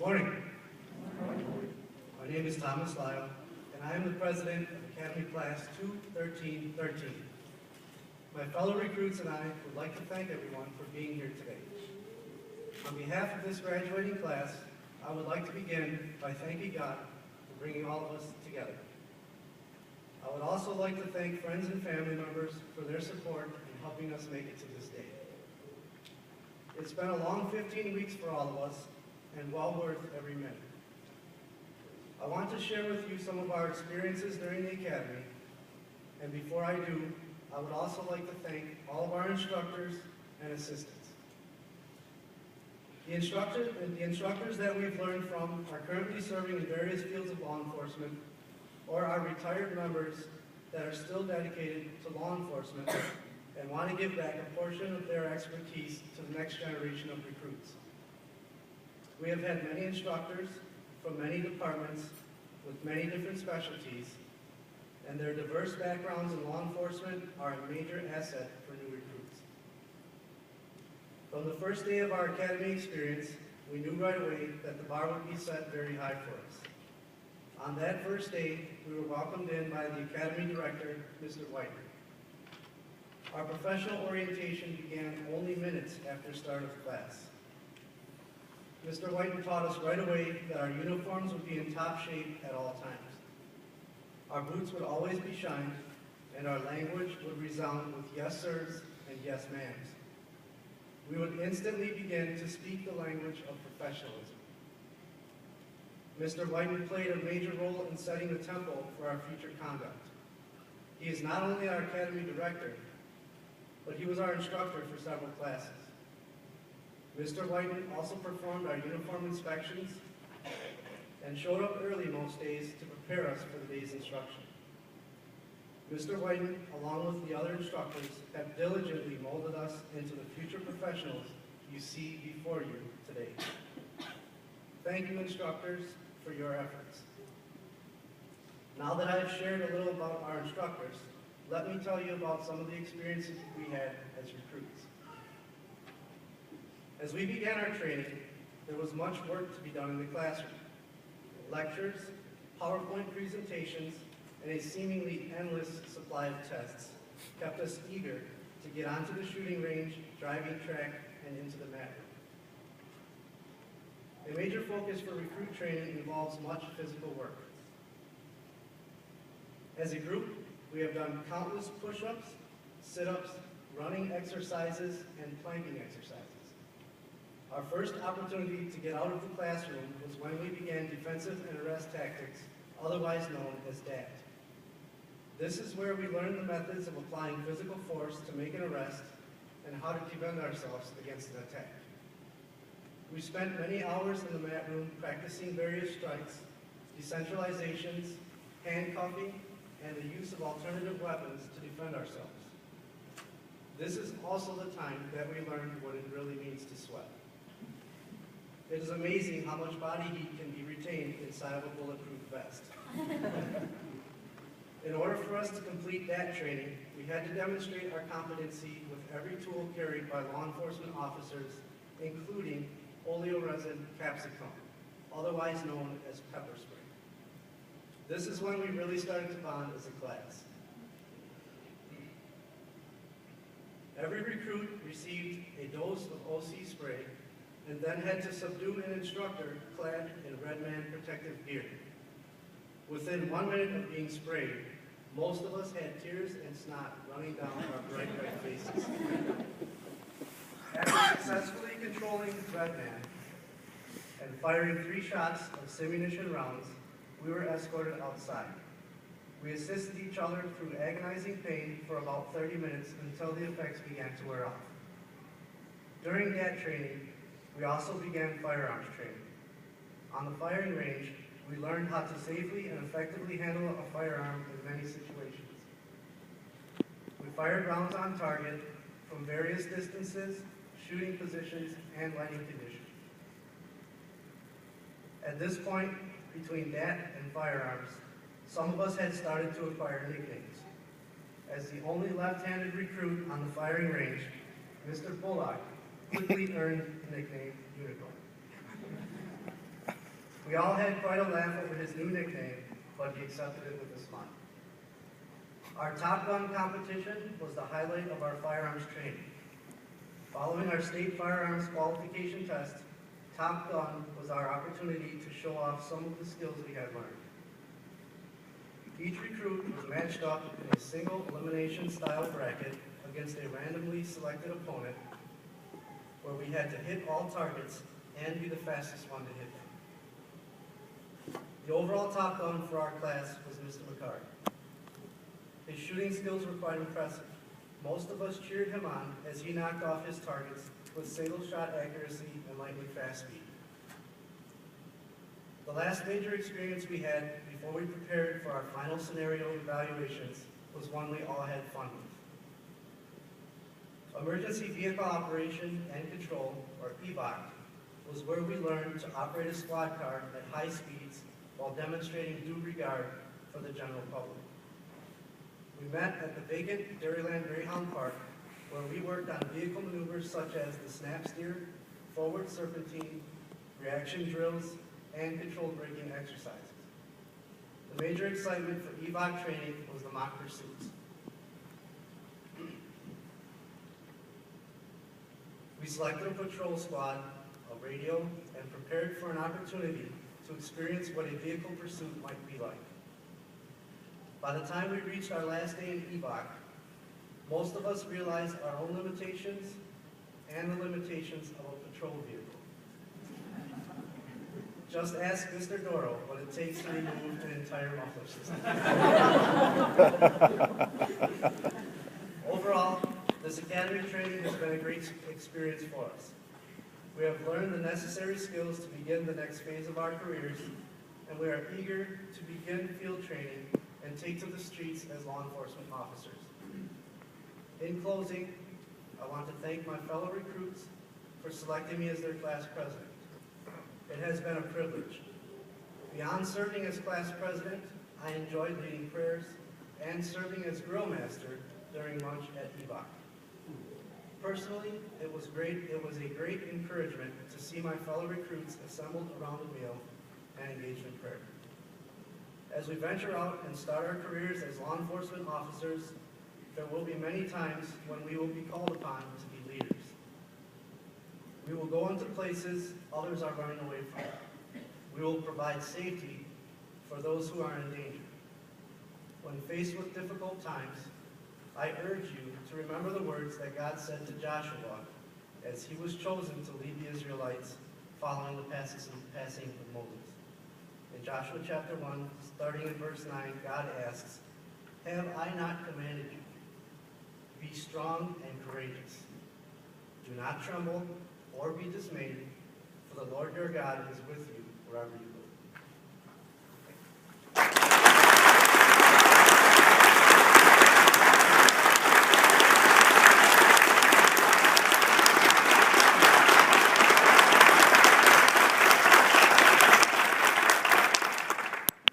Morning. My name is Thomas Lyle, and I am the president of Academy Class 21313. My fellow recruits and I would like to thank everyone for being here today. On behalf of this graduating class, I would like to begin by thanking God for bringing all of us together. I would also like to thank friends and family members for their support in helping us make it to this day. It's been a long 15 weeks for all of us, and well worth every minute. I want to share with you some of our experiences during the Academy, and before I do, I would also like to thank all of our instructors and assistants. The instructors that we've learned from are currently serving in various fields of law enforcement, or are retired members that are still dedicated to law enforcement and want to give back a portion of their expertise to the next generation of recruits. We have had many instructors from many departments with many different specialties, and their diverse backgrounds in law enforcement are a major asset for new recruits. From the first day of our academy experience, we knew right away that the bar would be set very high for us. On that first day, we were welcomed in by the academy director, Mr. White. Our professional orientation began only minutes after start of class. Mr. Whiten taught us right away that our uniforms would be in top shape at all times. Our boots would always be shined, and our language would resound with yes sirs and yes ma'ams. We would instantly begin to speak the language of professionalism. Mr. Whiten played a major role in setting the tempo for our future conduct. He is not only our academy director, but he was our instructor for several classes. Mr. Whiten also performed our uniform inspections and showed up early most days to prepare us for the day's instruction. Mr. Whiten, along with the other instructors, have diligently molded us into the future professionals you see before you today. Thank you, instructors, for your efforts. Now that I have shared a little about our instructors, let me tell you about some of the experiences we had as recruits. As we began our training, there was much work to be done in the classroom. Lectures, PowerPoint presentations, and a seemingly endless supply of tests kept us eager to get onto the shooting range, driving track, and into the mat room. A major focus for recruit training involves much physical work. As a group, we have done countless push-ups, sit-ups, running exercises, and planking exercises. Our first opportunity to get out of the classroom was when we began defensive and arrest tactics, otherwise known as DAT. This is where we learned the methods of applying physical force to make an arrest and how to defend ourselves against an attack. We spent many hours in the mat room practicing various strikes, decentralizations, handcuffing, and the use of alternative weapons to defend ourselves. This is also the time that we learned what it really means to sweat. It is amazing how much body heat can be retained inside of a bulletproof vest. In order for us to complete that training, we had to demonstrate our competency with every tool carried by law enforcement officers, including oleoresin capsicum, otherwise known as pepper spray. This is when we really started to bond as a class. Every recruit received a dose of OC spray and then had to subdue an instructor clad in red man protective gear. Within 1 minute of being sprayed, most of us had tears and snot running down our bright red faces. After successfully controlling red man and firing 3 shots of simunition rounds, we were escorted outside. We assisted each other through agonizing pain for about 30 minutes until the effects began to wear off. During that training, we also began firearms training. On the firing range, we learned how to safely and effectively handle a firearm in many situations. We fired rounds on target from various distances, shooting positions, and lighting conditions. At this point, between that and firearms, some of us had started to acquire nicknames. As the only left-handed recruit on the firing range, Mr. Bullock quickly earned the nickname Unicorn. We all had quite a laugh over his new nickname, but he accepted it with a smile. Our Top Gun competition was the highlight of our firearms training. Following our state firearms qualification test, Top Gun was our opportunity to show off some of the skills we had learned. Each recruit was matched up in a single elimination style bracket against a randomly selected opponent where we had to hit all targets and be the fastest one to hit them. The overall top gun for our class was Mr. McCarty. His shooting skills were quite impressive. Most of us cheered him on as he knocked off his targets with single shot accuracy and lightning fast speed. The last major experience we had before we prepared for our final scenario evaluations was one we all had fun with. Emergency Vehicle Operation and Control, or EVOC, was where we learned to operate a squad car at high speeds while demonstrating due regard for the general public. We met at the vacant Dairyland Greyhound Park, where we worked on vehicle maneuvers such as the snap steer, forward serpentine, reaction drills, and controlled braking exercises. The major excitement for EVOC training was the mock pursuits. We selected a patrol squad, a radio, and prepared for an opportunity to experience what a vehicle pursuit might be like. By the time we reached our last day in EVOC, most of us realized our own limitations and the limitations of a patrol vehicle. Just ask Mr. Doro what it takes to remove an entire muffler system. Overall, this academy training has been a great experience for us. We have learned the necessary skills to begin the next phase of our careers, and we are eager to begin field training and take to the streets as law enforcement officers. In closing, I want to thank my fellow recruits for selecting me as their class president. It has been a privilege. Beyond serving as class president, I enjoyed leading prayers and serving as grill master during lunch at EVOC. Personally, it was a great encouragement to see my fellow recruits assembled around the meal and engaged in prayer. As we venture out and start our careers as law enforcement officers, there will be many times when we will be called upon to be leaders. We will go into places others are running away from. We will provide safety for those who are in danger. When faced with difficult times, I urge you to remember the words that God said to Joshua as he was chosen to lead the Israelites following the passing of Moses. In Joshua chapter 1, starting in verse 9, God asks, "Have I not commanded you? Be strong and courageous. Do not tremble or be dismayed, for the Lord your God is with you wherever you go."